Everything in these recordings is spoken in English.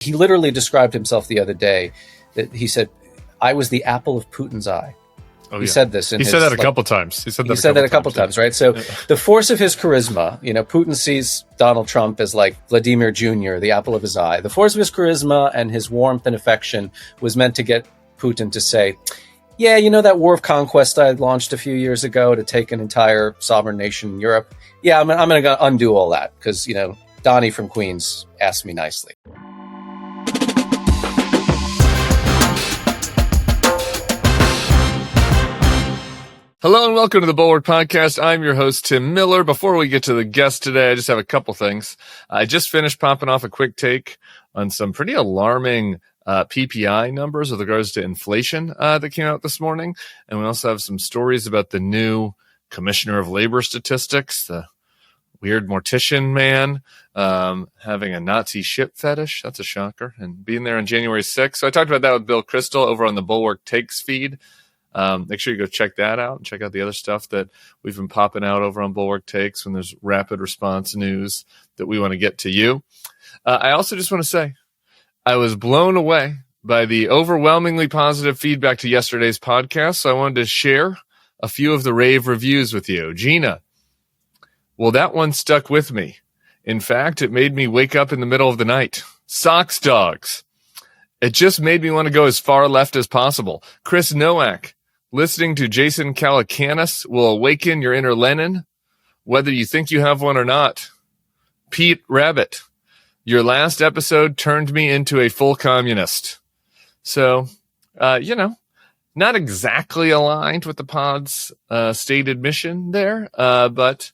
He literally described himself the other day that he said, I was the apple of Putin's eye. He said this. He said that a couple times. He said that a couple times, right? So the force of his charisma, Putin sees Donald Trump as like Vladimir Jr., the apple of his eye. The force of his charisma and his warmth and affection was meant to get Putin to say, yeah, that war of conquest I launched a few years ago to take an entire sovereign nation in Europe. Yeah, I'm going to undo all that because, Donnie from Queens asked me nicely. Hello and welcome to the Bulwark Podcast. I'm your host, Tim Miller. Before we get to the guest today, I just have a couple things. I just finished popping off a quick take on some pretty alarming PPI numbers with regards to inflation that came out this morning. And we also have some stories about the new Commissioner of Labor Statistics, the weird mortician man having a Nazi ship fetish. That's a shocker. And being there on January 6th. So I talked about that with Bill Crystal over on the Bulwark Takes feed. Make sure you go check that out and check out the other stuff that we've been popping out over on Bulwark Takes when there's rapid response news that we want to get to you. I also just want to say I was blown away by the overwhelmingly positive feedback to yesterday's podcast. So I wanted to share a few of the rave reviews with you. Gina, well, that one stuck with me. In fact, it made me wake up in the middle of the night. Socks dogs. It just made me want to go as far left as possible. Chris Nowak. Listening to Jason Calacanis will awaken your inner Lenin, whether you think you have one or not. Pete Rabbit, your last episode turned me into a full communist. So, not exactly aligned with the pod's stated mission there, but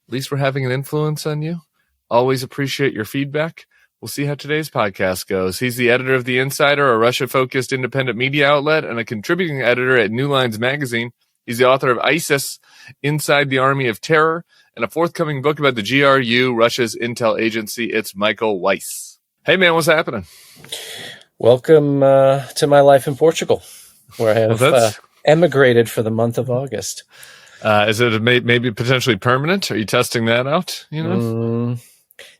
at least we're having an influence on you. Always appreciate your feedback. We'll see how today's podcast goes. He's the editor of The Insider, a Russia-focused independent media outlet, and a contributing editor at New Lines magazine. He's the author of ISIS, Inside the Army of Terror, and a forthcoming book about the GRU, Russia's intel agency. It's Michael Weiss. Hey, man, what's happening? Welcome to my life in Portugal, where I have emigrated for the month of August. Is it maybe potentially permanent? Are you testing that out?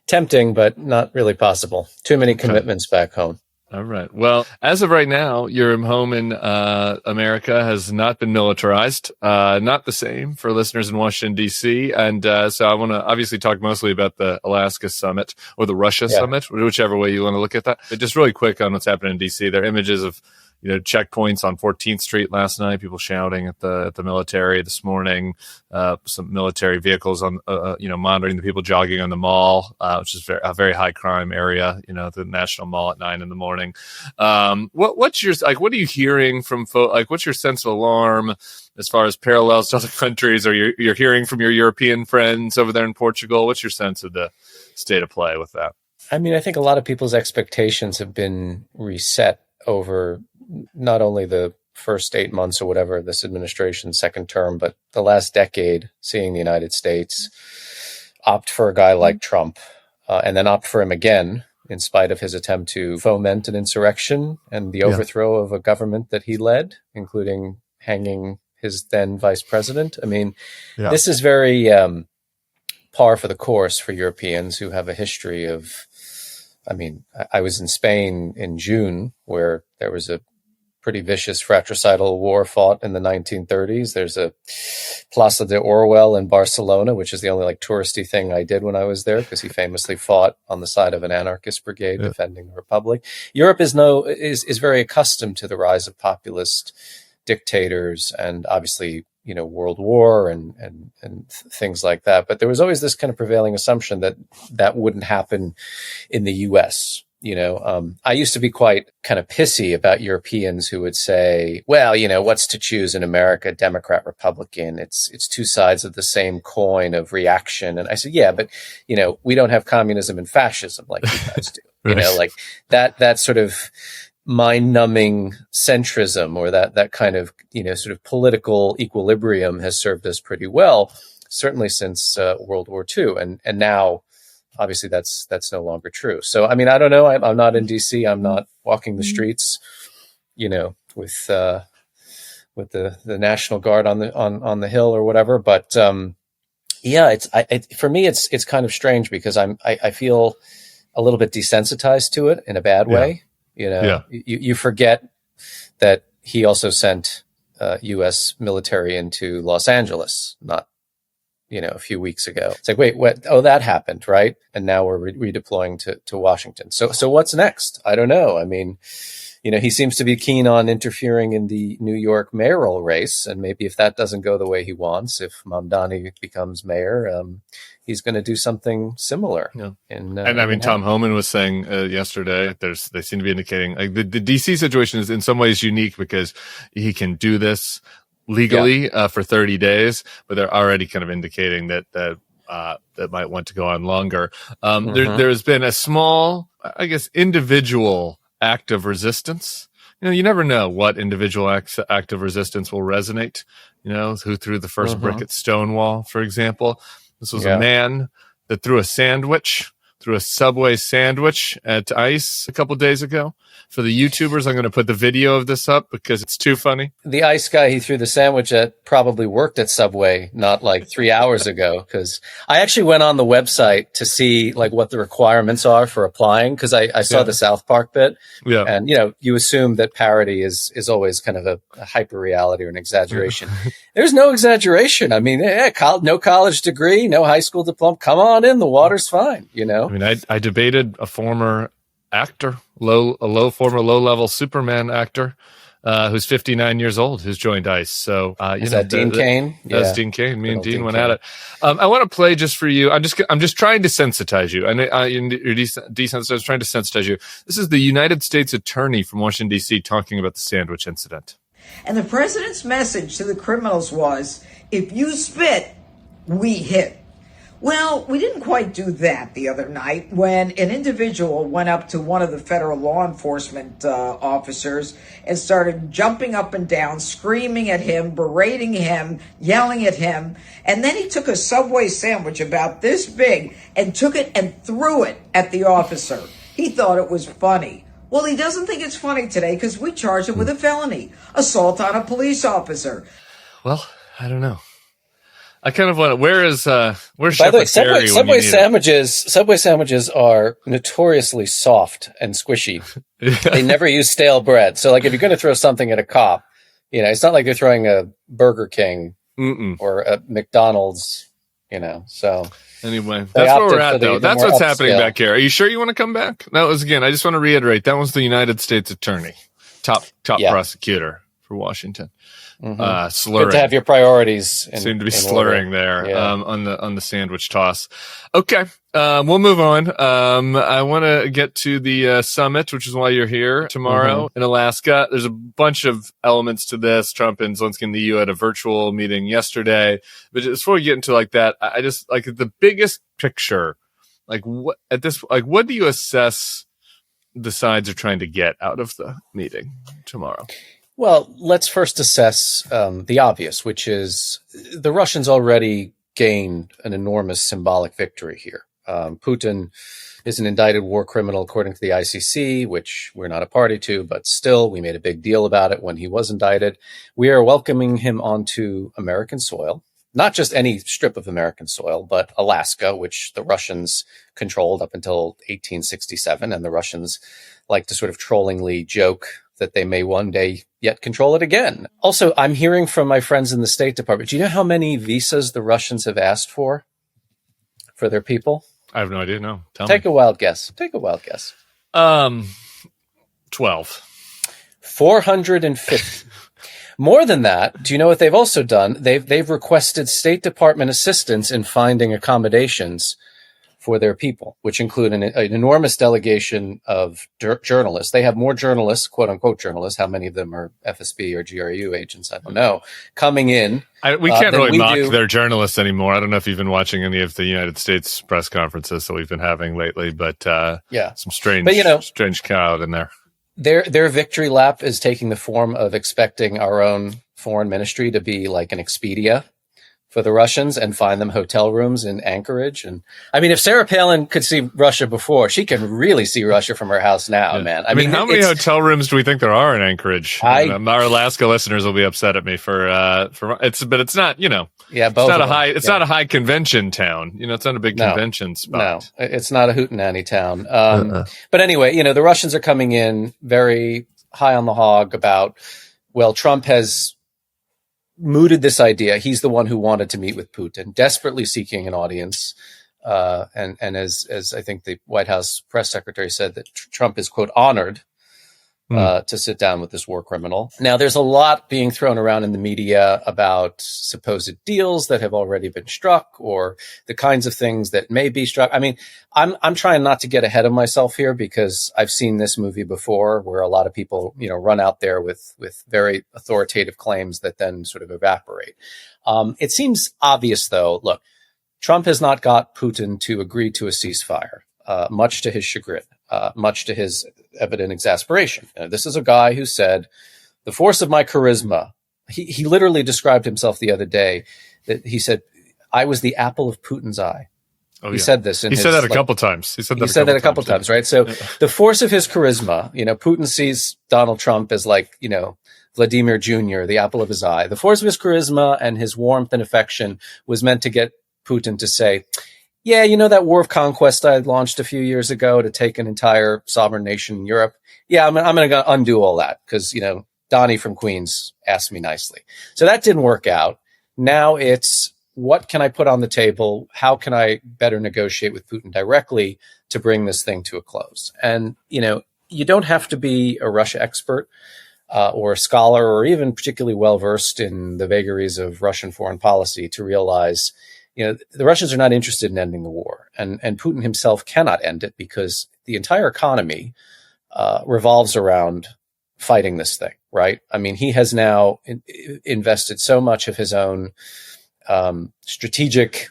Tempting, but not really possible. Too many commitments back home. All right. Well, as of right now, your home in America has not been militarized. Not the same for listeners in Washington, D.C. And so I want to obviously talk mostly about the Alaska summit or the Russia summit, whichever way you want to look at that. But just really quick on what's happening in D.C. There are images of checkpoints on 14th Street last night, people shouting at the military this morning, some military vehicles on, monitoring the people jogging on the mall, which is a very high crime area, the National Mall at 9 a.m. What are you hearing from folks? What's your sense of alarm as far as parallels to other countries, or you're hearing from your European friends over there in Portugal? What's your sense of the state of play with that? I mean, I think a lot of people's expectations have been reset over not only the first 8 months or whatever of this administration's second term, but the last decade, seeing the United States opt for a guy like Trump and then opt for him again in spite of his attempt to foment an insurrection and the overthrow of a government that he led, including hanging his then vice president. I mean, this is very par for the course for Europeans who have a history of, I was in Spain in June where there was a pretty vicious fratricidal war fought in the 1930s. There's a Plaza de Orwell in Barcelona, which is the only touristy thing I did when I was there, because he famously fought on the side of an anarchist brigade defending the Republic. Europe is very accustomed to the rise of populist dictators and obviously, World War and things like that. But there was always this kind of prevailing assumption that wouldn't happen in the US. I used to be quite kind of pissy about Europeans who would say, well, what's to choose in America, Democrat, Republican? It's two sides of the same coin of reaction. And I said, yeah, but, we don't have communism and fascism like you guys do. Right. That sort of mind-numbing centrism or that kind of, sort of political equilibrium has served us pretty well, certainly since World War II. And now, obviously, that's no longer true. So, I don't know. I'm not in D.C. I'm not walking the streets, with the National Guard on the Hill or whatever. But for me, it's kind of strange because I feel a little bit desensitized to it in a bad way. You forget that he also sent U.S. military into Los Angeles, not, a few weeks ago. It's like, wait, what? Oh, that happened, right? And now we're redeploying to Washington. So what's next? I don't know. I mean, he seems to be keen on interfering in the New York mayoral race. And maybe if that doesn't go the way he wants, if Mamdani becomes mayor, he's going to do something similar. Yeah. Tom Homan was saying yesterday, they seem to be indicating like the DC situation is in some ways unique because he can do this legally for 30 days, but they're already kind of indicating that might want to go on longer. There has been a small, I guess, individual act of resistance. You never know what individual act of resistance will resonate. Who threw the first brick at Stonewall, for example. This was a man that threw a Subway sandwich at ICE a couple days ago. For the YouTubers, I'm going to put the video of this up because it's too funny. The ICE guy he threw the sandwich at probably worked at Subway not like 3 hours ago, because I actually went on the website to see like what the requirements are for applying, because I saw the South Park bit. Yeah. And, you assume that parody is always kind of a hyper reality or an exaggeration. There's no exaggeration. I mean, no college degree, no high school diploma. Come on in. The water's fine, I mean, I debated a former actor, former low-level Superman actor, who's 59 years old, who's joined ICE. So, is that Dean Cain? That's Dean Cain. Me and Dean went at it. I want to play just for you. I'm just trying to sensitize you. You're desensitized. Trying to sensitize you. This is the United States Attorney from Washington D.C. talking about the sandwich incident. And the president's message to the criminals was, "If you spit, we hit." Well, we didn't quite do that the other night when an individual went up to one of the federal law enforcement officers and started jumping up and down, screaming at him, berating him, yelling at him. And then he took a Subway sandwich about this big and took it and threw it at the officer. He thought it was funny. Well, he doesn't think it's funny today because we charged him with a felony, assault on a police officer. Well, I don't know. I kind of want to. Where's By the way, Subway sandwiches are notoriously soft and squishy. They never use stale bread. So, like, if you're going to throw something at a cop, it's not like they're throwing a Burger King or a McDonald's. So anyway, that's where we're at, though. That's what's happening back here. Are you sure you want to come back? That was I just want to reiterate. That was the United States Attorney, top prosecutor for Washington. Slurring. Good to have your priorities. Seem to be slurring order. There on the sandwich toss. Okay, we'll move on. I want to get to the summit, which is why you're here tomorrow in Alaska. There's a bunch of elements to this. Trump and Zelensky in the EU had a virtual meeting yesterday. But just before we get into like that, I just like the biggest picture. What do you assess the sides are trying to get out of the meeting tomorrow? Well, let's first assess the obvious, which is the Russians already gained an enormous symbolic victory here. Putin is an indicted war criminal according to the ICC, which we're not a party to, but still we made a big deal about it when he was indicted. We are welcoming him onto American soil, not just any strip of American soil, but Alaska, which the Russians controlled up until 1867. And the Russians like to sort of trollingly joke that they may one day yet control it again. Also, I'm hearing from my friends in the State Department. Do you know how many visas the Russians have asked for their people? I have no idea. No. Take a wild guess. 12. 450. More than that, do you know what they've also done? They've requested State Department assistance in finding accommodations for their people, which include an enormous delegation of journalists. They have more journalists, quote unquote journalists. How many of them are FSB or GRU agents? I don't know. Coming in. We can't really mock their journalists anymore. I don't know if you've been watching any of the United States press conferences that we've been having lately, but some strange crowd in there. Their victory lap is taking the form of expecting our own foreign ministry to be like an Expedia, for the Russians and find them hotel rooms in Anchorage. And I mean, if Sarah Palin could see Russia before, she can really see Russia from her house now, man. I mean, how many hotel rooms do we think there are in Anchorage? Our Alaska listeners will be upset at me but it's not, yeah, it's not a high convention town. It's not a big convention spot. No, it's not a hootenanny town. But anyway, the Russians are coming in very high on the hog about, well, Trump has mooted this idea. He's the one who wanted to meet with Putin, desperately seeking an audience. And as I think the White House press secretary said, that Trump is, quote, honored to sit down with this war criminal. Now, there's a lot being thrown around in the media about supposed deals that have already been struck or the kinds of things that may be struck. I mean, I'm trying not to get ahead of myself here because I've seen this movie before where a lot of people, run out there with very authoritative claims that then sort of evaporate. It seems obvious, though. Look, Trump has not got Putin to agree to a ceasefire, much to his chagrin. Much to his evident exasperation. This is a guy who said, the force of my charisma. He literally described himself the other day that he said, I was the apple of Putin's eye. He said this. He said that a couple times. He said that a couple times, right? So the force of his charisma, Putin sees Donald Trump as like, Vladimir Jr., the apple of his eye. The force of his charisma and his warmth and affection was meant to get Putin to say, yeah, that war of conquest I launched a few years ago to take an entire sovereign nation in Europe. Yeah, I'm going to undo all that because, Donnie from Queens asked me nicely. So that didn't work out. Now it's, what can I put on the table? How can I better negotiate with Putin directly to bring this thing to a close? And, you don't have to be a Russia expert or a scholar or even particularly well-versed in the vagaries of Russian foreign policy to realize the Russians are not interested in ending the war, and Putin himself cannot end it because the entire economy revolves around fighting this thing, right? I mean, he has now invested so much of his own strategic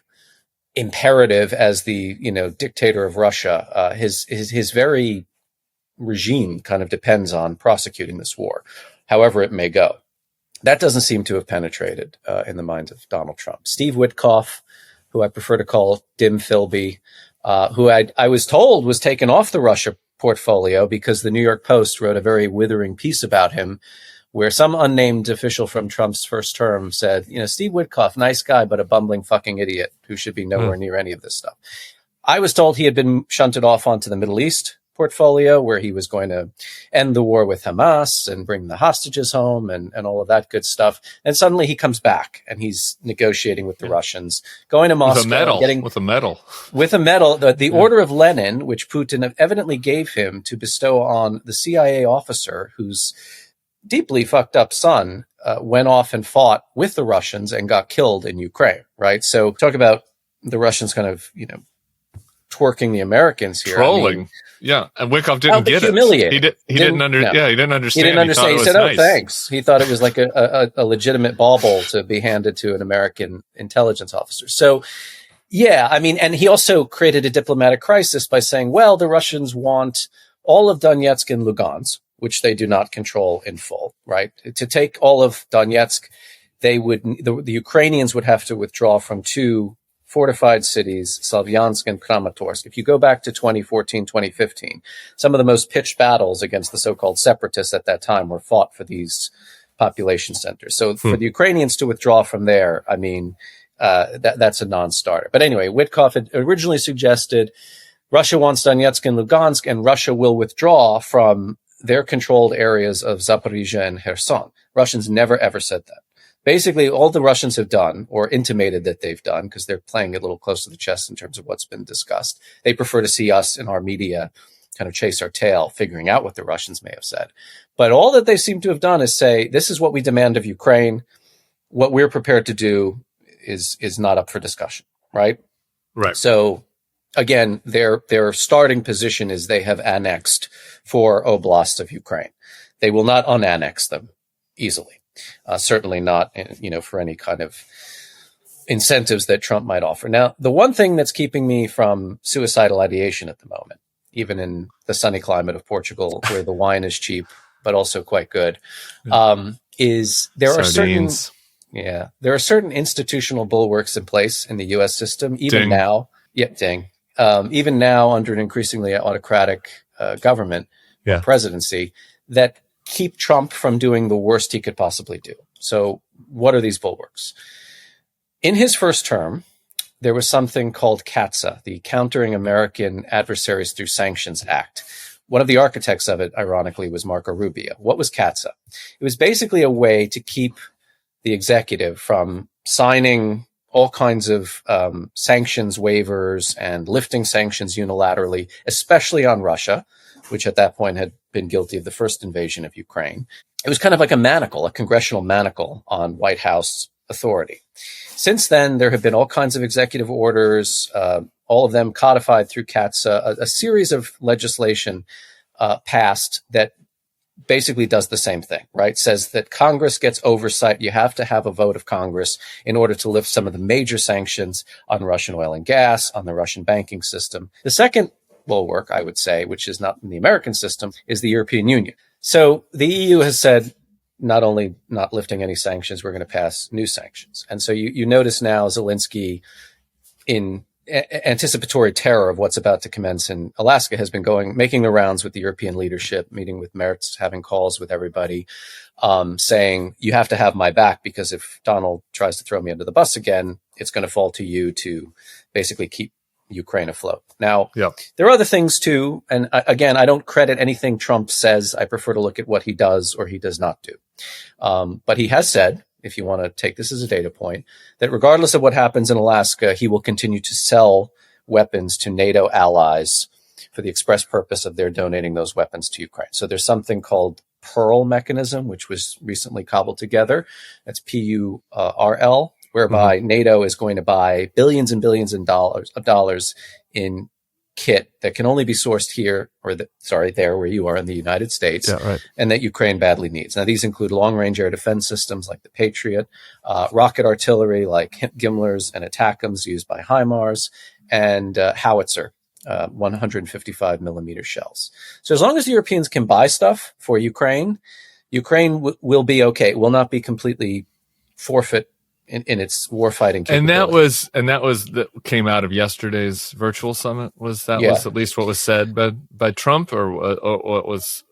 imperative as the dictator of Russia. His very regime kind of depends on prosecuting this war, however it may go. That doesn't seem to have penetrated in the minds of Donald Trump. Steve Witkoff, who I prefer to call Dim Philby, who I was told was taken off the Russia portfolio because the New York Post wrote a very withering piece about him where some unnamed official from Trump's first term said, Steve Witkoff, nice guy, but a bumbling fucking idiot who should be nowhere near any of this stuff. I was told he had been shunted off onto the Middle East portfolio where he was going to end the war with Hamas and bring the hostages home and all of that good stuff. And suddenly he comes back and he's negotiating with the Russians, going to Moscow, with a medal, the Order of Lenin, which Putin evidently gave him to bestow on the CIA officer whose deeply fucked up son went off and fought with the Russians and got killed in Ukraine. Right. So talk about the Russians kind of, twerking the Americans here. Trolling. Yeah, and Witkoff didn't get it. He didn't understand. He didn't understand. He said, "Oh, thanks." He thought it was like a legitimate bauble to be handed to an American intelligence officer. So, yeah, I mean, and he also created a diplomatic crisis by saying, "Well, the Russians want all of Donetsk and Lugansk, which they do not control in full. Right? To take all of Donetsk, the Ukrainians would have to withdraw from two fortified cities, Slavyansk and Kramatorsk. If you go back to 2014, 2015, some of the most pitched battles against the so-called separatists at that time were fought for these population centers. So for the Ukrainians to withdraw from there, I mean, that's a non-starter. But anyway, Witkoff had originally suggested Russia wants Donetsk and Lugansk, and Russia will withdraw from their controlled areas of Zaporizhia and Kherson. Russians never, ever said that. Basically, all the Russians have done, or intimated that they've done, because they're playing it a little close to the chest in terms of what's been discussed. They prefer to see us in our media kind of chase our tail, figuring out what the Russians may have said. But all that they seem to have done is say, this is what we demand of Ukraine. What we're prepared to do is not up for discussion, right? Right. So, again, their starting position is they have annexed 4 oblasts of Ukraine. They will not unannex them easily. Certainly not, for any kind of incentives that Trump might offer. Now, the one thing that's keeping me from suicidal ideation at the moment, even in the sunny climate of Portugal, where the wine is cheap, but also quite good, is there Sardines. Yeah. There are certain institutional bulwarks in place in the U.S. system, even Ding. now. Yep, ding. Even now, under an increasingly autocratic government or presidency, that keep Trump from doing the worst he could possibly do. So what are these bulwarks? In his first term, there was something called CAATSA, the Countering American Adversaries Through Sanctions Act. One of the architects of it, ironically, was Marco Rubio. What was CAATSA? It was basically a way to keep the executive from signing all kinds of sanctions waivers and lifting sanctions unilaterally, especially on Russia, which at that point had been guilty of the first invasion of Ukraine. It was kind of like a manacle, a congressional manacle on White House authority. Since then, there have been all kinds of executive orders, all of them codified through CAATSA, a series of legislation passed that basically does the same thing, right? Says that Congress gets oversight. You have to have a vote of Congress in order to lift some of the major sanctions on Russian oil and gas, on the Russian banking system. The second bulwark, I would say, which is not in the American system, is the European Union. So the EU has said, not only not lifting any sanctions, we're going to pass new sanctions. And so you notice now Zelensky, in anticipatory terror of what's about to commence in Alaska, has been making the rounds with the European leadership, meeting with Merz, having calls with everybody, saying, you have to have my back, because if Donald tries to throw me under the bus again, it's going to fall to you to basically keep Ukraine afloat. Now, there are other things too. And again, I don't credit anything Trump says. I prefer to look at what he does or he does not do. But he has said, if you want to take this as a data point, that regardless of what happens in Alaska, he will continue to sell weapons to NATO allies for the express purpose of their donating those weapons to Ukraine. So there's something called PURL mechanism, which was recently cobbled together. That's PURL, whereby NATO is going to buy billions and billions of dollars in kit that can only be sourced here, or there where you are in the United States, and that Ukraine badly needs. Now, these include long-range air defense systems like the Patriot, rocket artillery like Gimlers and ATACMS used by HIMARS, and howitzer, 155 millimeter shells. So as long as the Europeans can buy stuff for Ukraine, will be okay. It will not be completely forfeit in its warfighting capability. And that came out of yesterday's virtual summit. Was at least what was said by Trump, or what was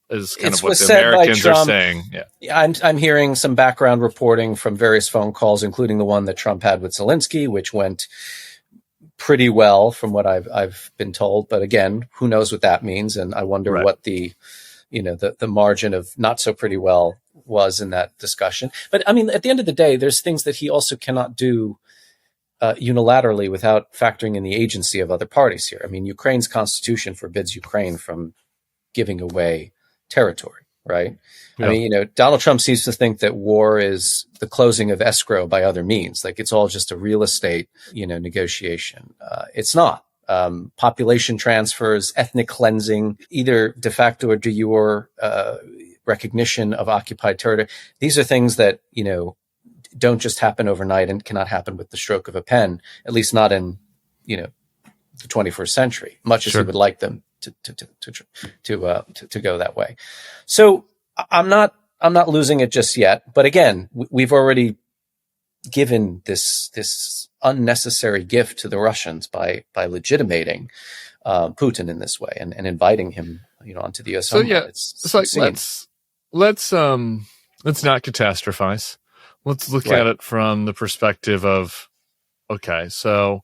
kind of what the Americans are saying? Yeah, I'm hearing some background reporting from various phone calls, including the one that Trump had with Zelensky, which went pretty well from what I've been told. But again, who knows what that means? And I wonder what the margin of not so pretty well was in that discussion. But I mean, at the end of the day, there's things that he also cannot do unilaterally without factoring in the agency of other parties here. I mean, Ukraine's constitution forbids Ukraine from giving away territory, right? Yeah. I mean, Donald Trump seems to think that war is the closing of escrow by other means. Like it's all just a real estate, negotiation. It's not. Population transfers, ethnic cleansing, either de facto or de jure recognition of occupied territory. These are things that, don't just happen overnight and cannot happen with the stroke of a pen, at least not in, the 21st century, much as we would like them to go that way. So I'm not losing it just yet. But again, we've already given this unnecessary gift to the Russians by legitimating Putin in this way and inviting him, onto the U.S. It's like let's not catastrophize. Let's look at it from the perspective of, so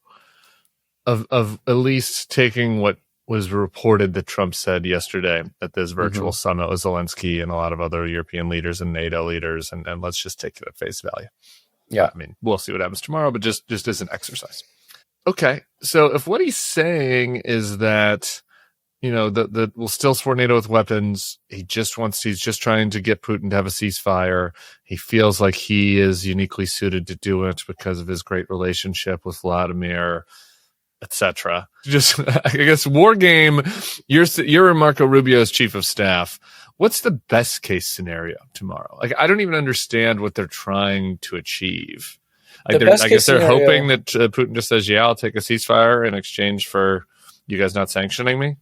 of at least taking what was reported that Trump said yesterday at this virtual summit with Zelensky and a lot of other European leaders and NATO leaders, and let's just take it at face value. Yeah, I mean, we'll see what happens tomorrow, but just as an exercise. Okay, so if what he's saying is that, that we'll still support NATO with weapons, he's just trying to get Putin to have a ceasefire. He feels like he is uniquely suited to do it because of his great relationship with Vladimir, etc. Just, I guess, war game. You're Marco Rubio's chief of staff. What's the best case scenario tomorrow? Like, I don't even understand what they're trying to achieve. I guess they're hoping that Putin just says, "Yeah, I'll take a ceasefire in exchange for you guys not sanctioning me."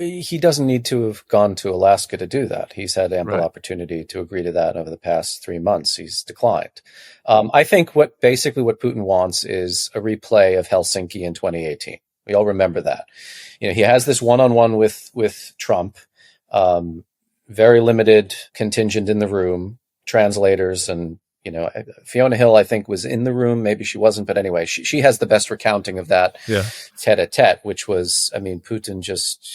He doesn't need to have gone to Alaska to do that. He's had ample Right. opportunity to agree to that over the past 3 months. He's declined. I think what Putin wants is a replay of Helsinki in 2018. We all remember that. He has this one-on-one with Trump, very limited contingent in the room, translators, and Fiona Hill, I think, was in the room. Maybe she wasn't, but anyway, she has the best recounting of that tête-à-tête, which was, Putin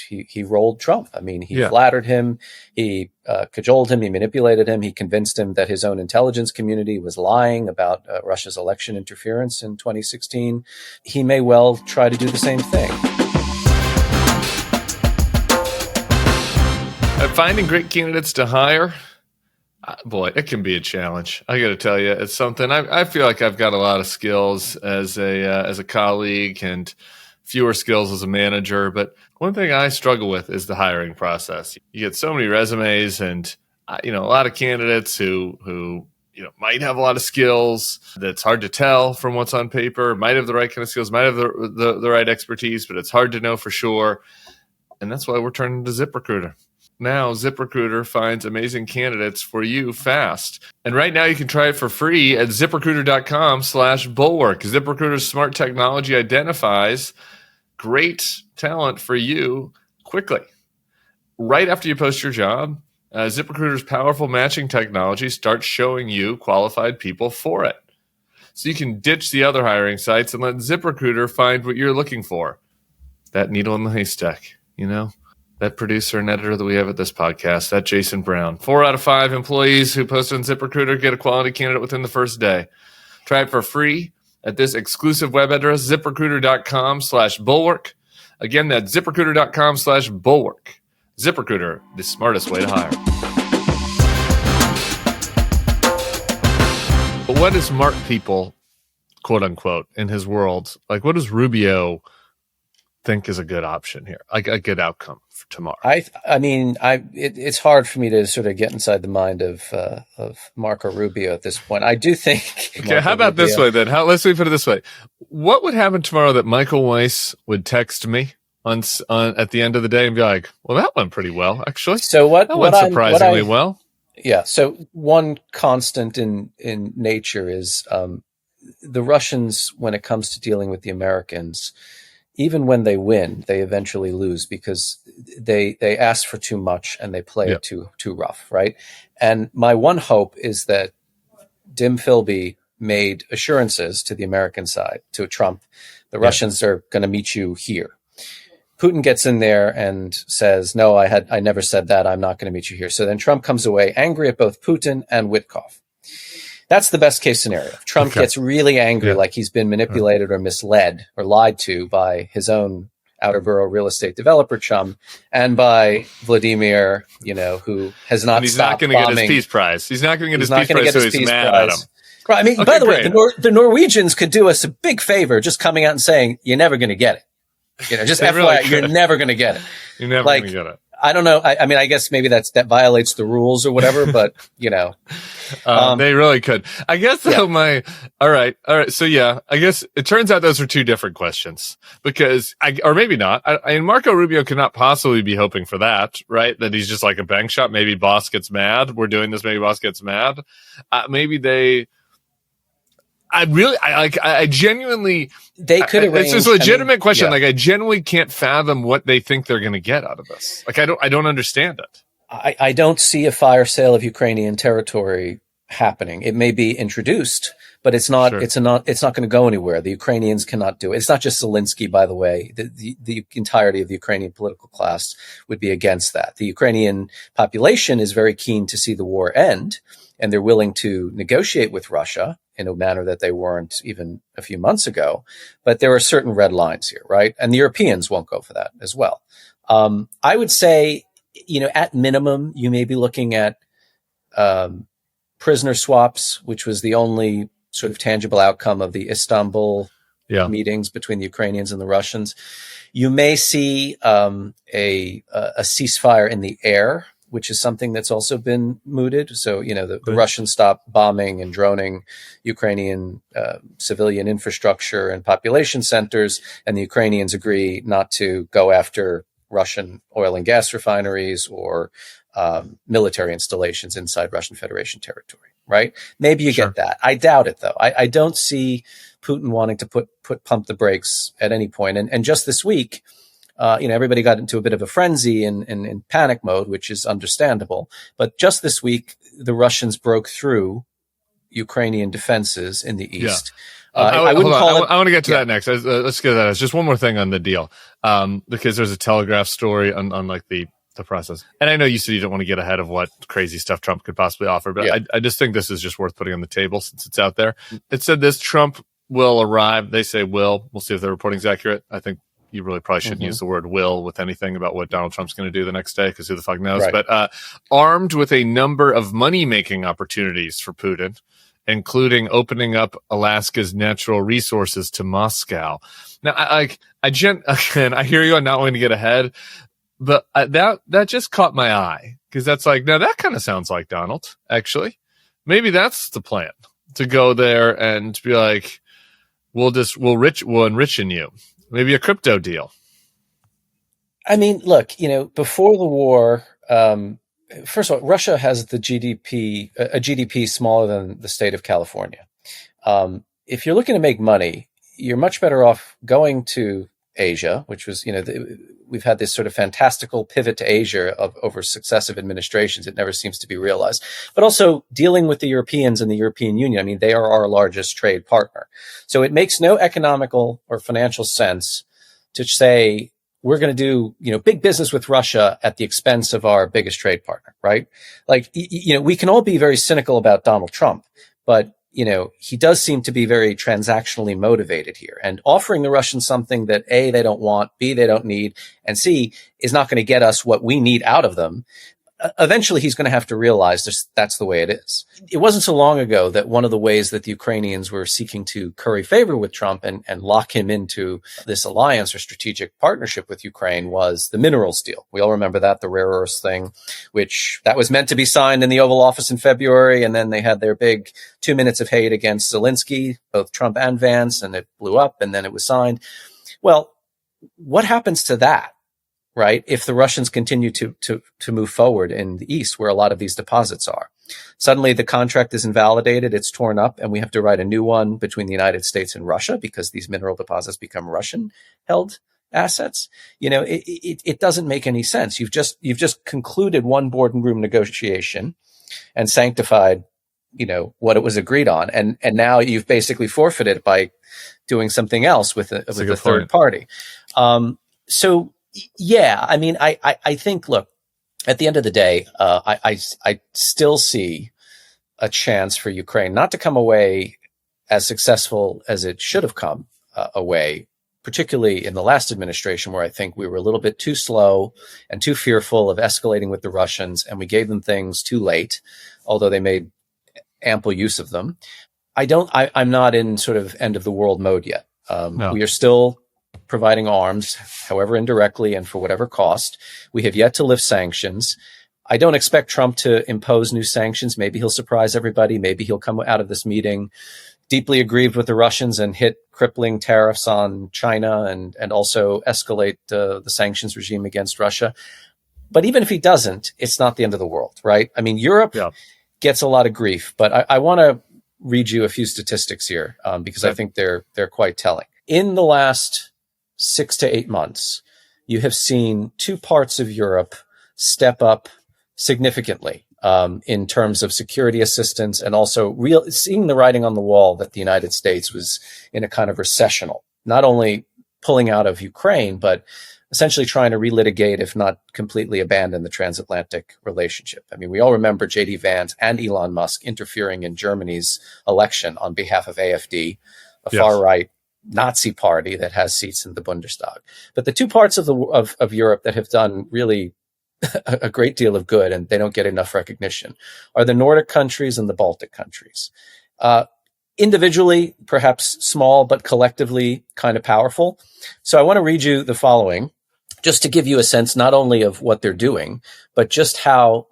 he rolled Trump. He flattered him, he cajoled him, he manipulated him, he convinced him that his own intelligence community was lying about Russia's election interference in 2016. He may well try to do the same thing. Finding great candidates to hire, boy, it can be a challenge. I got to tell you, it's something. I feel like I've got a lot of skills as a colleague and fewer skills as a manager. But one thing I struggle with is the hiring process. You get so many resumes, and a lot of candidates who might have a lot of skills. That's hard to tell from what's on paper. Might have the right kind of skills, might have the right expertise, but it's hard to know for sure. And that's why we're turning to ZipRecruiter. Now, ZipRecruiter finds amazing candidates for you fast. And right now you can try it for free at ZipRecruiter.com/Bulwark. ZipRecruiter's smart technology identifies great talent for you quickly. Right after you post your job, ZipRecruiter's powerful matching technology starts showing you qualified people for it. So you can ditch the other hiring sites and let ZipRecruiter find what you're looking for. That needle in the haystack, That producer and editor that we have at this podcast, that Jason Brown. 4 out of 5 employees who post on ZipRecruiter get a quality candidate within the first day. Try it for free at this exclusive web address, ZipRecruiter.com/Bulwark. Again, that's ZipRecruiter.com/Bulwark. ZipRecruiter, the smartest way to hire. But what is smart people, quote unquote, in his world? Like, what does Rubio think is a good option here, like a good outcome for tomorrow? It's hard for me to sort of get inside the mind of Marco Rubio at this point. I do think. Okay, how about this way then? Let's put it this way: what would happen tomorrow that Michael Weiss would text me on at the end of the day and be like, "Well, that went pretty well, actually." So that went surprisingly well. Yeah. So one constant in nature is the Russians, when it comes to dealing with the Americans. Even when they win, they eventually lose because they ask for too much and they play it too rough, right? And my one hope is that Dim Philby made assurances to the American side, to Trump. The Russians are going to meet you here. Putin gets in there and says, "No, I never said that. I'm not going to meet you here." So then Trump comes away angry at both Putin and Witkoff. That's the best case scenario. If Trump gets really angry, like he's been manipulated or misled or lied to by his own outer borough real estate developer chum and by Vladimir, who has not he's stopped not going to bombing. get his peace prize. He's not going to get his He's peace prize, so he's mad at him. Right. Okay, by the great. way, the Norwegians could do us a big favor just coming out and saying, "You're never going to get it." Just FYI, really you're never going to get it. You're never going to get it. I don't know. I guess maybe that violates the rules or whatever, but they really could. I guess though all right. So I guess it turns out those are two different questions because or maybe not. Marco Rubio could not possibly be hoping for that, right? That he's just like a bank shot. Maybe boss gets mad. We're doing this. Maybe boss gets mad. Maybe they. I genuinely. They could arrange. It's a legitimate question. Yeah. Like I genuinely can't fathom what they think they're going to get out of this. Like I don't understand it. I don't see a fire sale of Ukrainian territory happening. It may be introduced, but it's not. Sure. It's not going to go anywhere. The Ukrainians cannot do it. It's not just Zelensky, by the way. The entirety of the Ukrainian political class would be against that. The Ukrainian population is very keen to see the war end, and they're willing to negotiate with Russia in a manner that they weren't even a few months ago. But there are certain red lines here, right? And the Europeans won't go for that as well. I would say, at minimum, you may be looking at prisoner swaps, which was the only sort of tangible outcome of the Istanbul meetings between the Ukrainians and the Russians. You may see a ceasefire in the air, which is something that's also been mooted. So, the Russians stop bombing and droning Ukrainian civilian infrastructure and population centers, and the Ukrainians agree not to go after Russian oil and gas refineries or military installations inside Russian Federation territory, right? Maybe you get that. I doubt it, though. I don't see Putin wanting to pump the brakes at any point. And just this week, everybody got into a bit of a frenzy in panic mode, which is understandable. But just this week, the Russians broke through Ukrainian defenses in the east. I want to get to that next. Let's get to that. It's just one more thing on the deal, because there's a Telegraph story on like the process. And I know you said you don't want to get ahead of what crazy stuff Trump could possibly offer, but I just think this is just worth putting on the table since it's out there. It said this: Trump will arrive. They say will. We'll see if the reporting's accurate. I think you really probably shouldn't use the word will with anything about what Donald Trump's going to do the next day, because who the fuck knows. Right. But armed with a number of money-making opportunities for Putin, including opening up Alaska's natural resources to Moscow. Now, I hear you on not wanting to get ahead, but that just caught my eye, because that's like, now that kind of sounds like Donald, actually. Maybe that's the plan, to go there and be like, we'll enrichen you. Maybe a crypto deal. I mean, look, before the war, first of all, Russia has a GDP smaller than the state of California. If you're looking to make money, you're much better off going to Asia, which was, we've had this sort of fantastical pivot to Asia over successive administrations. It never seems to be realized. But also dealing with the Europeans and the European Union. I mean, they are our largest trade partner. So it makes no economical or financial sense to say we're going to do, big business with Russia at the expense of our biggest trade partner, right? Like, we can all be very cynical about Donald Trump, but he does seem to be very transactionally motivated here, and offering the Russians something that A, they don't want, B, they don't need, and C, is not going to get us what we need out of them. Eventually, he's going to have to realize that's the way it is. It wasn't so long ago that one of the ways that the Ukrainians were seeking to curry favor with Trump and lock him into this alliance or strategic partnership with Ukraine was the minerals deal. We all remember that, the rare earths thing, which that was meant to be signed in the Oval Office in February. And then they had their big 2 minutes of hate against Zelensky, both Trump and Vance, and it blew up, and then it was signed. Well, what happens to that? Right? If the Russians continue to move forward in the east, where a lot of these deposits are, suddenly the contract is invalidated, it's torn up, and we have to write a new one between the United States and Russia because these mineral deposits become Russian held assets. It doesn't make any sense. You've just concluded one boardroom negotiation and sanctified, what it was agreed on. And now you've basically forfeited by doing something else with a third party. Yeah, I mean, I think, look, at the end of the day, I still see a chance for Ukraine not to come away as successful as it should have come away, particularly in the last administration, where I think we were a little bit too slow and too fearful of escalating with the Russians, and we gave them things too late, although they made ample use of them. I'm not in sort of end of the world mode yet. No. We are still providing arms, however indirectly and for whatever cost. We have yet to lift sanctions. I don't expect Trump to impose new sanctions. Maybe he'll surprise everybody. Maybe he'll come out of this meeting deeply aggrieved with the Russians and hit crippling tariffs on China and also escalate the sanctions regime against Russia. But even if he doesn't, it's not the end of the world, right? I mean, Europe gets a lot of grief, but I want to read you a few statistics here because I think they're quite telling. In the last 6 to 8 months, you have seen two parts of Europe step up significantly in terms of security assistance and also seeing the writing on the wall that the United States was in a kind of recessional, not only pulling out of Ukraine, but essentially trying to relitigate, if not completely abandon, the transatlantic relationship. I mean, we all remember J.D. Vance and Elon Musk interfering in Germany's election on behalf of AfD, a far-right Nazi party that has seats in the Bundestag. But the two parts of Europe that have done really a great deal of good, and they don't get enough recognition, are the Nordic countries and the Baltic countries. Individually, perhaps small, but collectively kind of powerful. So I want to read you the following, just to give you a sense not only of what they're doing, but just how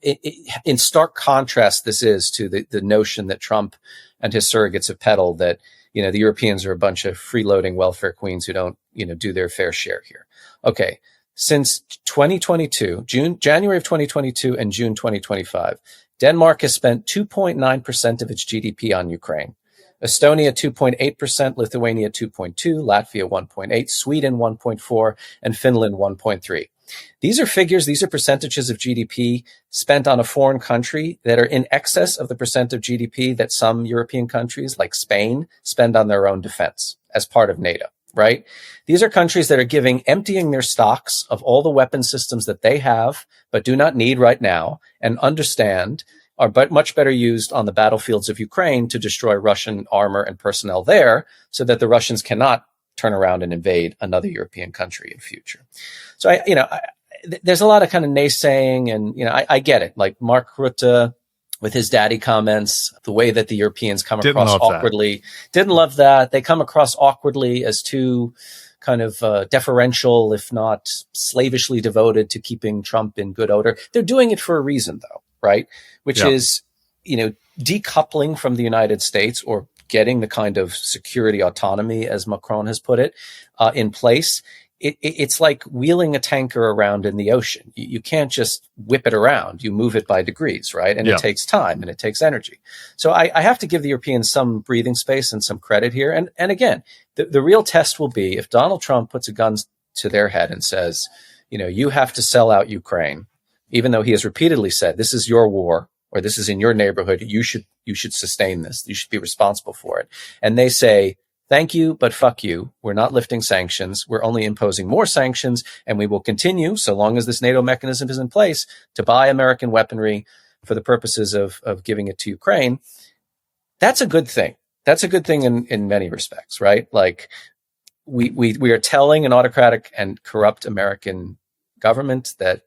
in stark contrast this is to the notion that Trump and his surrogates have peddled that the Europeans are a bunch of freeloading welfare queens who don't, do their fair share here. Okay. Since 2022, January of 2022 and June 2025, Denmark has spent 2.9% of its GDP on Ukraine. Estonia 2.8%, Lithuania 2.2%, Latvia 1.8%, Sweden 1.4%, and Finland 1.3%. These are figures, these are percentages of GDP spent on a foreign country that are in excess of the percent of GDP that some European countries like Spain spend on their own defense as part of NATO, right? These are countries that are emptying their stocks of all the weapon systems that they have, but do not need right now, and understand are much better used on the battlefields of Ukraine to destroy Russian armor and personnel there so that the Russians cannot turn around and invade another European country in future. So there's a lot of kind of naysaying, and I get it. Like Mark Rutte with his daddy comments, the way that the Europeans come across awkwardly, didn't love that. They come across awkwardly as too kind of deferential, if not slavishly devoted to keeping Trump in good odor. They're doing it for a reason, though, right? Which is, decoupling from the United States, or getting the kind of security autonomy, as Macron has put it, in place. It's like wheeling a tanker around in the ocean. You can't just whip it around. You move it by degrees, right? And it takes time and it takes energy. So I have to give the Europeans some breathing space and some credit here. And again, the real test will be if Donald Trump puts a gun to their head and says, you have to sell out Ukraine, even though he has repeatedly said, this is your war, or this is in your neighborhood. You should sustain this. You should be responsible for it. And they say, thank you, but fuck you. We're not lifting sanctions. We're only imposing more sanctions, and we will continue, so long as this NATO mechanism is in place, to buy American weaponry for the purposes of giving it to Ukraine. That's a good thing. That's a good thing in many respects, right? Like we are telling an autocratic and corrupt American government that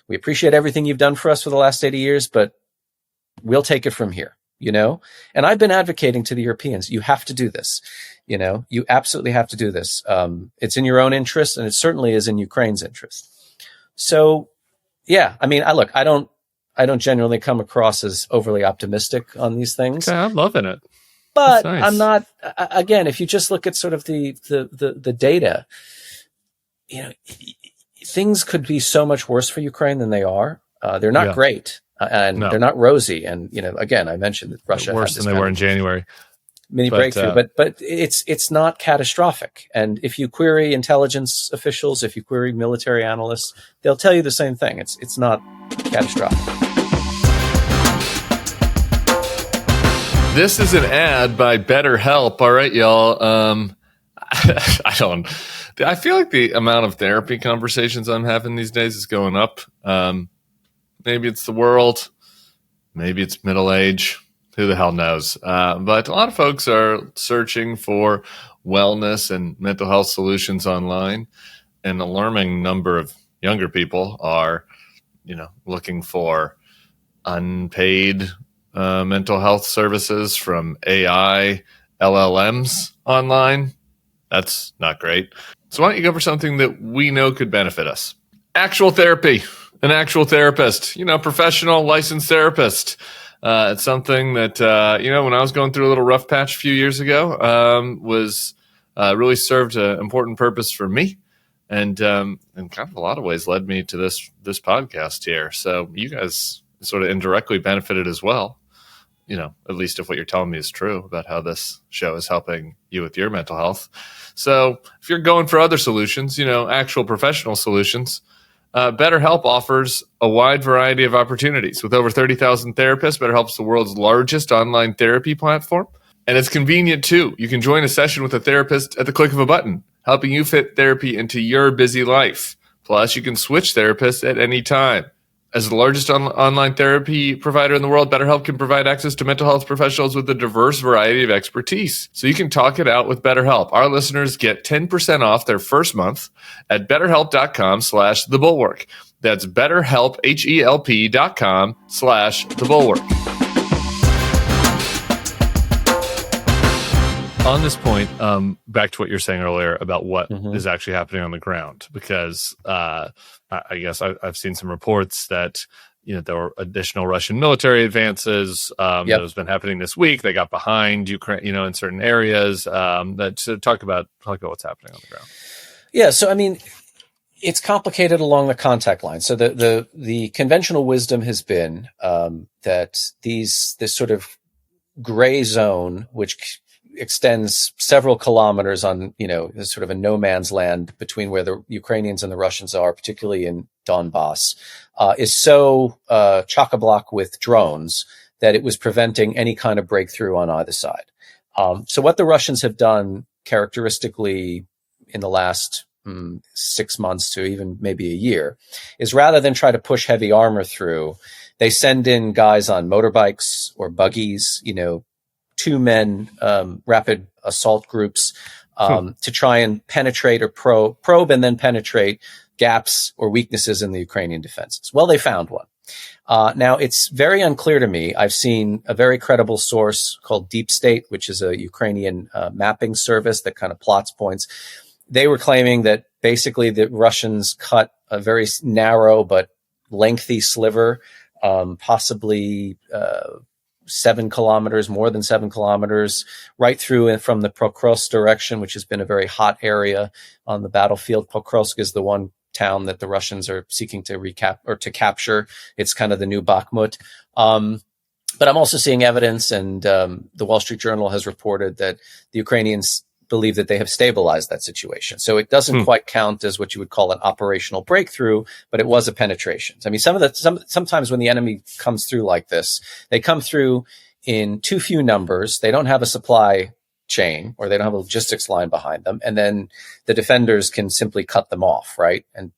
we appreciate everything you've done for us for the last 80 years, but we'll take it from here. And I've been advocating to the Europeans, you have to do this. You absolutely have to do this. It's in your own interest, and it certainly is in Ukraine's interest. So, yeah, I don't generally come across as overly optimistic on these things. Okay, I'm loving it. But nice. I'm not, again, if you just look at sort of the data, things could be so much worse for Ukraine than they are. They're not great. And they're not rosy. And, again, I mentioned that Russia worse than they were in January. Mini breakthrough, but it's not catastrophic. And if you query intelligence officials, if you query military analysts, they'll tell you the same thing. It's not catastrophic. This is an ad by BetterHelp. All right, y'all. I feel like the amount of therapy conversations I'm having these days is going up. Maybe it's the world. Maybe it's middle age. Who the hell knows? But a lot of folks are searching for wellness and mental health solutions online. An alarming number of younger people are, looking for unpaid mental health services from AI LLMs online. That's not great. So why don't you go for something that we know could benefit us? Actual therapy. An actual therapist, professional licensed therapist. It's something that, when I was going through a little rough patch a few years ago, was really served an important purpose for me, and kind of a lot of ways led me to this podcast here. So you guys sort of indirectly benefited as well, at least if what you're telling me is true about how this show is helping you with your mental health. So if you're going for other solutions, actual professional solutions, BetterHelp offers a wide variety of opportunities. With over 30,000 therapists, BetterHelp is the world's largest online therapy platform. And it's convenient, too. You can join a session with a therapist at the click of a button, helping you fit therapy into your busy life. Plus, you can switch therapists at any time. As the largest online therapy provider in the world, BetterHelp can provide access to mental health professionals with a diverse variety of expertise. So you can talk it out with BetterHelp. Our listeners get 10% off their first month at BetterHelp.com/thebulwark. That's BetterHelp, HELP.com/thebulwark. On this point, back to what you were saying earlier about what is actually happening on the ground, because I guess I've seen some reports that there were additional Russian military advances that has been happening this week. They got behind Ukraine, in certain areas. Talk about what's happening on the ground. Yeah, so I mean, it's complicated along the contact line. So the conventional wisdom has been that this sort of gray zone, which extends several kilometers on, sort of a no man's land between where the Ukrainians and the Russians are, particularly in Donbass, is so chock-a-block with drones that it was preventing any kind of breakthrough on either side. So what the Russians have done characteristically in the last 6 months to even maybe a year is, rather than try to push heavy armor through, they send in guys on motorbikes or buggies, 2-man rapid assault groups to try and penetrate or probe and then penetrate gaps or weaknesses in the Ukrainian defenses. Well, they found one. Now, it's very unclear to me. I've seen a very credible source called Deep State, which is a Ukrainian mapping service that kind of plots points. They were claiming that basically the Russians cut a very narrow but lengthy sliver, possibly 7 kilometers, more than 7 kilometers, right through from the Pokrovsk direction, which has been a very hot area on the battlefield. Pokrovsk is the one town that the Russians are seeking to capture. It's kind of the new Bakhmut. But I'm also seeing evidence, and the Wall Street Journal has reported that the Ukrainians believe that they have stabilized that situation. So it doesn't quite count as what you would call an operational breakthrough, but it was a penetration. I mean, sometimes when the enemy comes through like this, they come through in too few numbers. They don't have a supply chain, or they don't have a logistics line behind them. And then the defenders can simply cut them off, right? And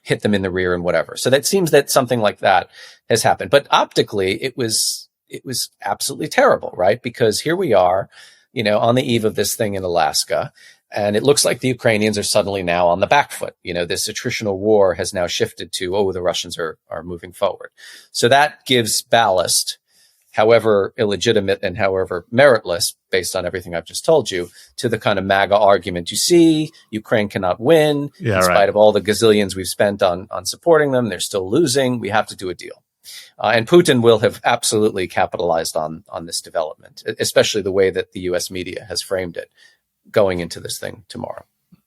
hit them in the rear and whatever. So that seems that something like that has happened. But optically, it was absolutely terrible, right? Because here we are, on the eve of this thing in Alaska, and it looks like the Ukrainians are suddenly now on the back foot. This attritional war has now shifted to, the Russians are moving forward. So that gives ballast, however illegitimate and however meritless, based on everything I've just told you, to the kind of MAGA argument. You see, Ukraine cannot win in spite of all the gazillions we've spent on supporting them. They're still losing. We have to do a deal. And Putin will have absolutely capitalized on this development, especially the way that the U.S. media has framed it going into this thing tomorrow.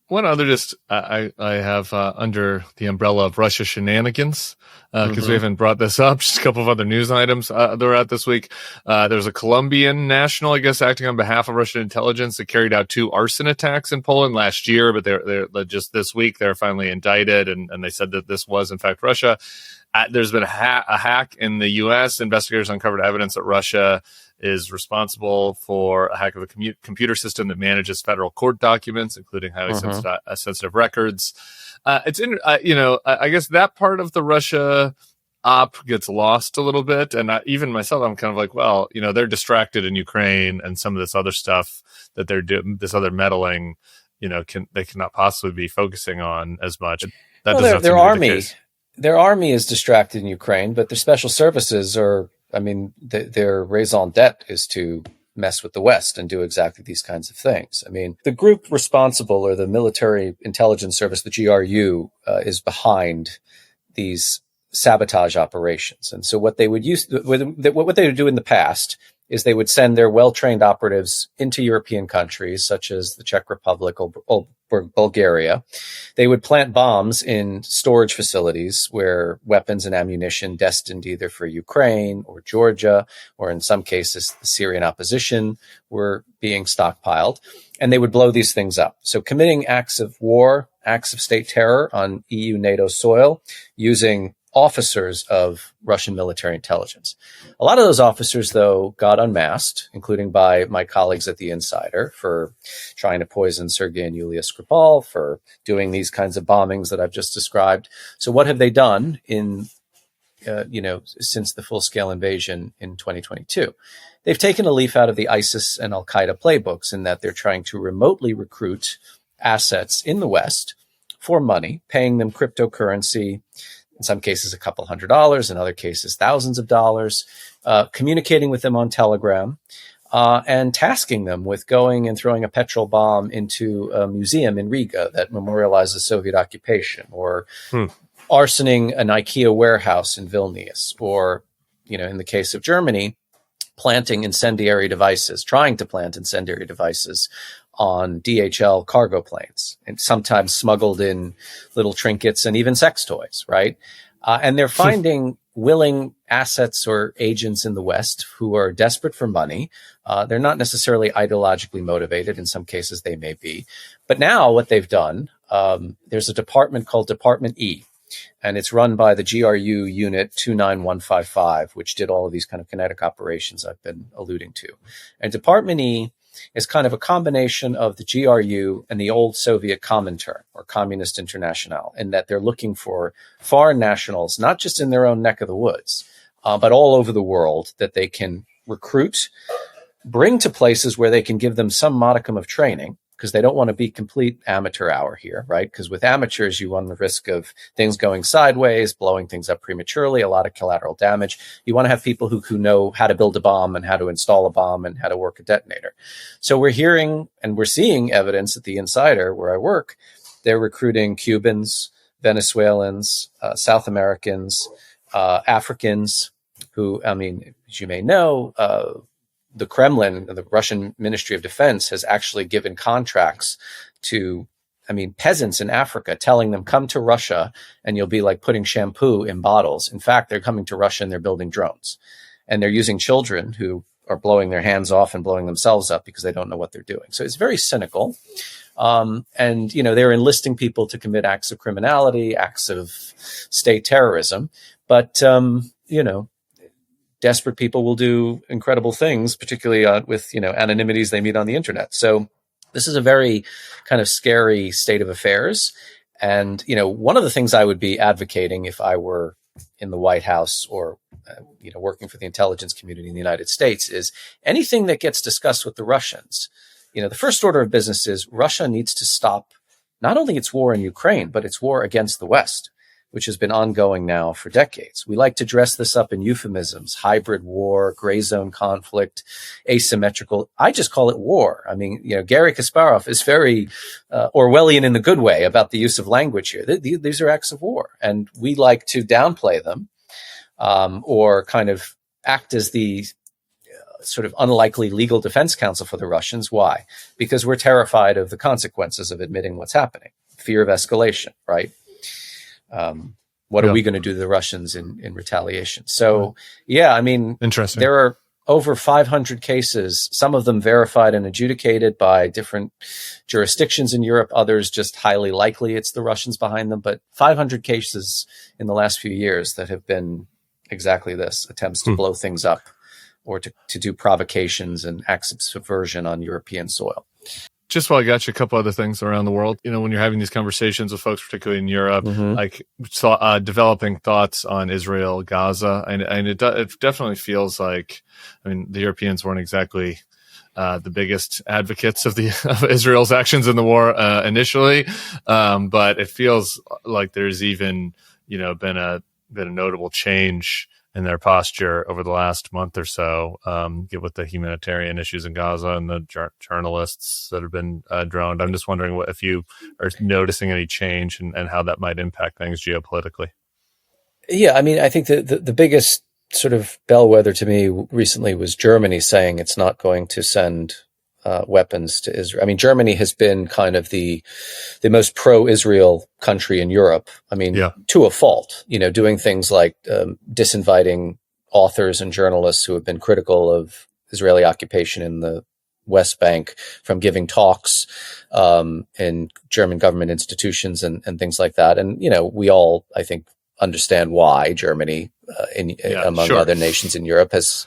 One other I have under the umbrella of Russia shenanigans, because we haven't brought this up, just a couple of other news items that were out this week. There's a Colombian national, I guess, acting on behalf of Russian intelligence that carried out 2 arson attacks in Poland last year, but they're just this week, they're finally indicted, and they said that this was, in fact, Russia. There's been a hack in the U.S. Investigators uncovered evidence that Russia is responsible for a hack of a computer system that manages federal court documents, including highly sensitive records. I guess that part of the Russia op gets lost a little bit. And even myself, I'm kind of like, well, they're distracted in Ukraine, and some of this other stuff that they're doing, this other meddling, they cannot possibly be focusing on as much. That doesn't have to be the case. Their army is distracted in Ukraine, but their special services their raison d'etre is to mess with the West and do exactly these kinds of things. I mean, the group responsible, or the military intelligence service, the GRU, is behind these sabotage operations. And so what they would do in the past is they would send their well-trained operatives into European countries such as the Czech Republic or Bulgaria. They would plant bombs in storage facilities where weapons and ammunition destined either for Ukraine or Georgia, or in some cases the Syrian opposition, were being stockpiled, and they would blow these things up. So committing acts of war, acts of state terror on EU NATO soil using officers of Russian military intelligence. A lot of those officers, though, got unmasked, including by my colleagues at The Insider, for trying to poison Sergei and Yulia Skripal, for doing these kinds of bombings that I've just described. So what have they done since the full-scale invasion in 2022? They've taken a leaf out of the ISIS and Al-Qaeda playbooks, in that they're trying to remotely recruit assets in the West for money, paying them cryptocurrency, in some cases a couple $100, in other cases thousands of dollars, communicating with them on Telegram, and tasking them with going and throwing a petrol bomb into a museum in Riga that memorializes Soviet occupation, or arsoning an IKEA warehouse in Vilnius, or, in the case of Germany, trying to plant incendiary devices on DHL cargo planes, and sometimes smuggled in little trinkets and even sex toys, right? And they're finding willing assets or agents in the West who are desperate for money. They're not necessarily ideologically motivated. In some cases, they may be. But now what they've done, there's a department called Department E, and it's run by the GRU Unit 29155, which did all of these kind of kinetic operations I've been alluding to. And Department E is kind of a combination of the GRU and the old Soviet Comintern, or Communist International, in that they're looking for foreign nationals, not just in their own neck of the woods, but all over the world, that they can recruit, bring to places where they can give them some modicum of training, because they don't want to be complete amateur hour here, right? Because with amateurs, you run the risk of things going sideways, blowing things up prematurely, a lot of collateral damage. You want to have people who know how to build a bomb and how to install a bomb and how to work a detonator. So we're hearing and we're seeing evidence at the Insider, where I work, they're recruiting Cubans, Venezuelans, South Americans, Africans, who, as you may know, the Kremlin, the Russian Ministry of Defense, has actually given contracts to, peasants in Africa, telling them, come to Russia and you'll be like putting shampoo in bottles. In fact, they're coming to Russia and they're building drones. And they're using children who are blowing their hands off and blowing themselves up because they don't know what they're doing. So it's very cynical. And, they're enlisting people to commit acts of criminality, acts of state terrorism. But, desperate people will do incredible things, particularly with, anonymities they meet on the internet. So this is a very kind of scary state of affairs. And, one of the things I would be advocating if I were in the White House or, working for the intelligence community in the United States is anything that gets discussed with the Russians. The first order of business is Russia needs to stop not only its war in Ukraine, but its war against the West, which has been ongoing now for decades. We like to dress this up in euphemisms: hybrid war, gray zone conflict, asymmetrical. I just call it war. Garry Kasparov is very Orwellian in the good way about the use of language here. These are acts of war, and we like to downplay them or kind of act as the sort of unlikely legal defense counsel for the Russians. Why? Because we're terrified of the consequences of admitting what's happening. Fear of escalation, right? What are we going to do to the Russians in retaliation? So, interesting. There are over 500 cases, some of them verified and adjudicated by different jurisdictions in Europe, others just highly likely it's the Russians behind them, but 500 cases in the last few years that have been exactly this: attempts to blow things up or to do provocations and acts of subversion on European soil. Just while I got you, a couple other things around the world. When you're having these conversations with folks, particularly in Europe, developing thoughts on Israel, Gaza, and it definitely feels like, the Europeans weren't exactly the biggest advocates of Israel's actions in the war initially, but it feels like there's even been a notable change in their posture over the last month or so, with the humanitarian issues in Gaza and the journalists that have been droned. I'm just wondering if you are noticing any change and how that might impact things geopolitically. Yeah, I think the biggest sort of bellwether to me recently was Germany saying it's not going to send weapons to Israel. Germany has been kind of the most pro-Israel country in Europe. To a fault, doing things like disinviting authors and journalists who have been critical of Israeli occupation in the West Bank from giving talks in German government institutions and things like that. And, we all, I think, understand why Germany, among other nations in Europe, has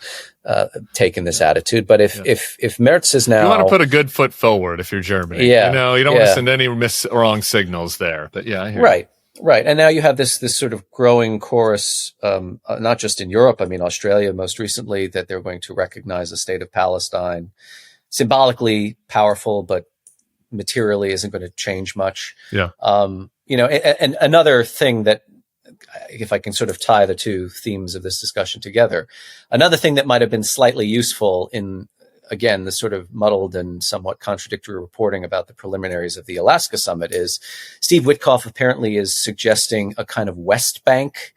taken this attitude. But if Merz is now, you want to put a good foot forward if you're Germany. You don't want to send any wrong signals there. But I hear right. Right. And now you have this sort of growing chorus, not just in Europe. Australia most recently, that they're going to recognize the state of Palestine. Symbolically powerful, but materially isn't going to change much. Yeah. And another thing that, if I can sort of tie the two themes of this discussion together, another thing that might have been slightly useful in again, the sort of muddled and somewhat contradictory reporting about the preliminaries of the Alaska summit is Steve Witkoff apparently is suggesting a kind of West Bank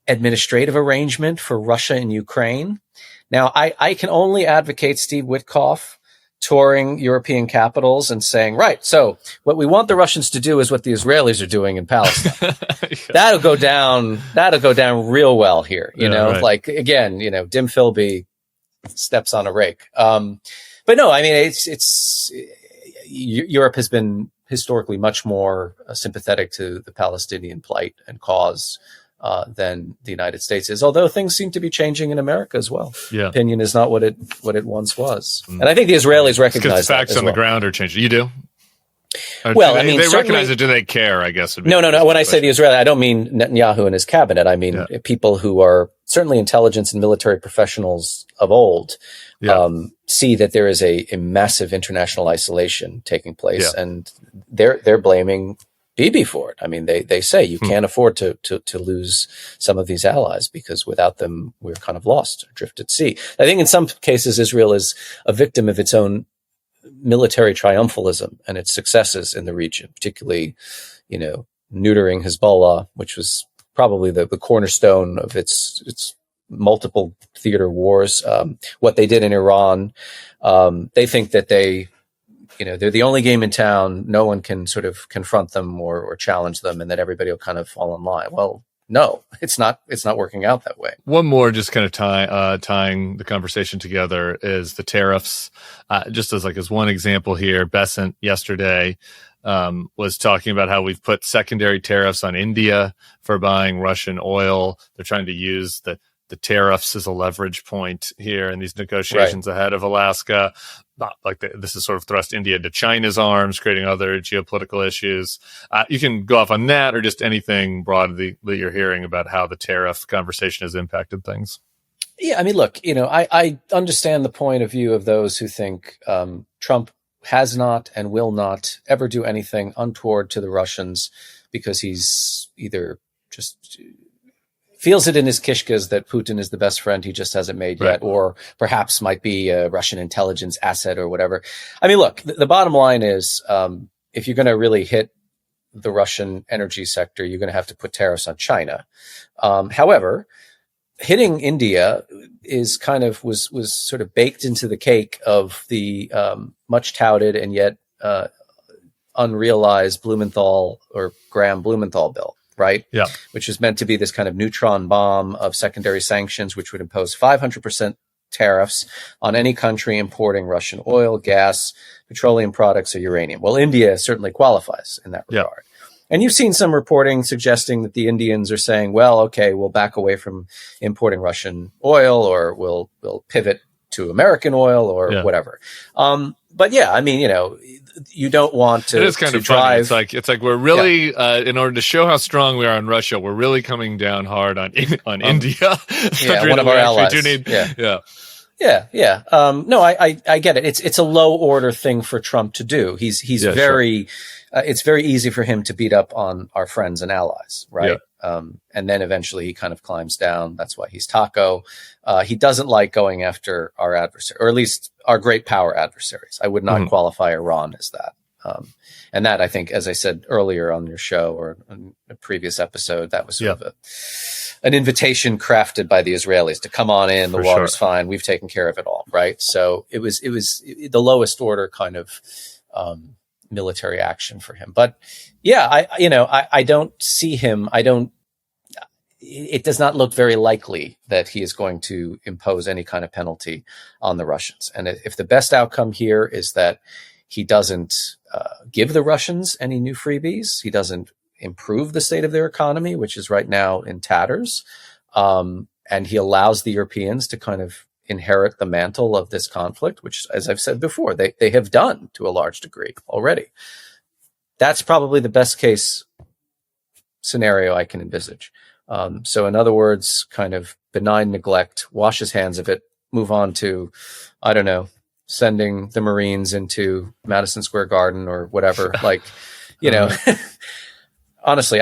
administrative arrangement for Russia and Ukraine. Now, I can only advocate Steve Witkoff touring European capitals and saying, right, so what we want the Russians to do is what the Israelis are doing in Palestine. That'll go down real well here, you know, right. Like, again, you know, Dim Philby steps on a rake. But no, I mean, Europe has been historically much more sympathetic to the Palestinian plight and cause than the United States is, although things seem to be changing in America as well. Yeah. Opinion is not what it once was. And I think the Israelis recognize that. Facts on the ground are changing. You do? Well, I mean, they recognize it. Do they care? I guess. No. When I say the Israeli, I don't mean Netanyahu and his cabinet. I mean people who are certainly intelligence and military professionals of old see that there is a massive international isolation taking place, and they're blaming Bibi for it. I mean, they say you can't afford to lose some of these allies because without them, we're kind of lost, adrift at sea. I think in some cases, Israel is a victim of its own military triumphalism and its successes in the region, particularly, you know, neutering Hezbollah, which was probably the cornerstone of its multiple theater wars. What they did in Iran, they think that they're the only game in town. No one can sort of confront them or challenge them, and that everybody will kind of fall in line. Well, no, it's not working out that way. One more, just kind of tying the conversation together, is the tariffs. Just as one example here, Besant yesterday was talking about how we've put secondary tariffs on India for buying Russian oil. They're trying to use the tariffs as a leverage point here in these negotiations ahead of Alaska. This is sort of thrust India into China's arms, creating other geopolitical issues. You can go off on that or just anything broadly that you're hearing about how the tariff conversation has impacted things. Yeah, I mean, look, you know, I understand the point of view of those who think Trump has not and will not ever do anything untoward to the Russians because he's either just feels it in his kishkas that Putin is the best friend he just hasn't made yet, or perhaps might be a Russian intelligence asset or whatever. I mean, look, the bottom line is if you're going to really hit the Russian energy sector, you're going to have to put tariffs on China. However, hitting India is was sort of baked into the cake of the much touted and yet unrealized Blumenthal or Graham-Blumenthal bill. Right? Yeah. Which is meant to be this kind of neutron bomb of secondary sanctions, which would impose 500% tariffs on any country importing Russian oil, gas, petroleum products, or uranium. Well, India certainly qualifies in that regard. And you've seen some reporting suggesting that the Indians are saying, well, okay, we'll back away from importing Russian oil, or we'll pivot to American oil or whatever. But yeah, I mean, you know, you don't want to. It is kind of funny. It's like we're really, in order to show how strong we are in Russia, we're really coming down hard on India. One of our allies. No, I get it. It's a low order thing for Trump to do. He's very. It's very easy for him to beat up on our friends and allies, right? Yeah. And then eventually he kind of climbs down. That's why he's taco. He doesn't like going after our adversary, or at least our great power adversaries. I would not qualify Iran as that. And that, I think, as I said earlier on your show or on a previous episode, that was sort of an invitation crafted by the Israelis to come on in. The water's fine. We've taken care of it all, right? So it was the lowest order kind of military action for him. But yeah, I don't see him. It does not look very likely that he is going to impose any kind of penalty on the Russians. And if the best outcome here is that he doesn't give the Russians any new freebies, he doesn't improve the state of their economy, which is right now in tatters, and he allows the Europeans to kind of inherit the mantle of this conflict, which, as I've said before, they have done to a large degree already. That's probably the best case scenario I can envisage. So in other words, kind of benign neglect, wash his hands of it, move on to, I don't know, sending the Marines into Madison Square Garden or whatever. Like, you know, honestly,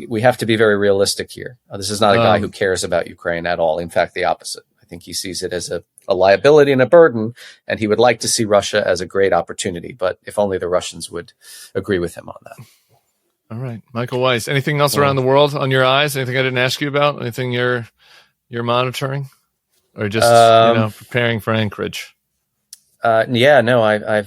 we have to be very realistic here. This is not a guy who cares about Ukraine at all. In fact, the opposite. I think he sees it as a liability and a burden, and he would like to see Russia as a great opportunity. But if only the Russians would agree with him on that. All right, Michael Weiss. Anything else around the world on your eyes? Anything I didn't ask you about? Anything you're monitoring, or just preparing for Anchorage? I've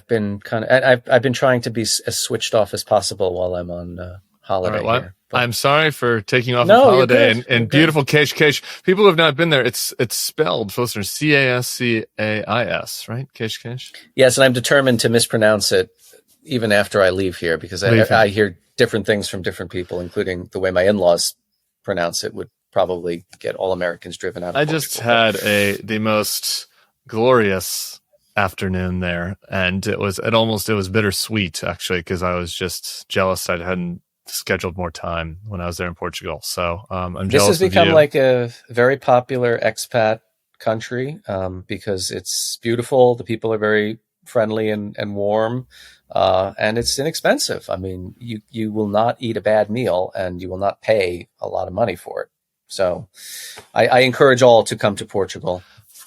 been I've been trying to be as switched off as possible while I'm on holiday here. I'm sorry for taking off of holiday in beautiful Cascais. People who have not been there, it's spelled Filster Cascais, right? Cascais. Yes, and I'm determined to mispronounce it even after I leave here, because I hear different things from different people, including the way my in-laws pronounce it would probably get all Americans driven out of Portugal. Just had the most glorious afternoon there, and it was bittersweet, actually, because I was just jealous I hadn't scheduled more time when I was there in Portugal. So I'm jealous. This has become like a very popular expat country because it's beautiful. The people are very friendly and warm, and it's inexpensive. I mean, you will not eat a bad meal, and you will not pay a lot of money for it. So I encourage all to come to Portugal.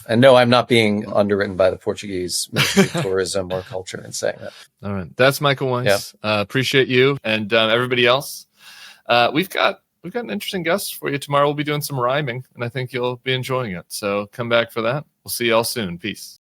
And no, I'm not being underwritten by the Portuguese Ministry of Tourism or Culture in saying that. All right. That's Michael Weiss. Yeah. Appreciate you and everybody else. We've got an interesting guest for you tomorrow. We'll be doing some rhyming, and I think you'll be enjoying it. So come back for that. We'll see you all soon. Peace.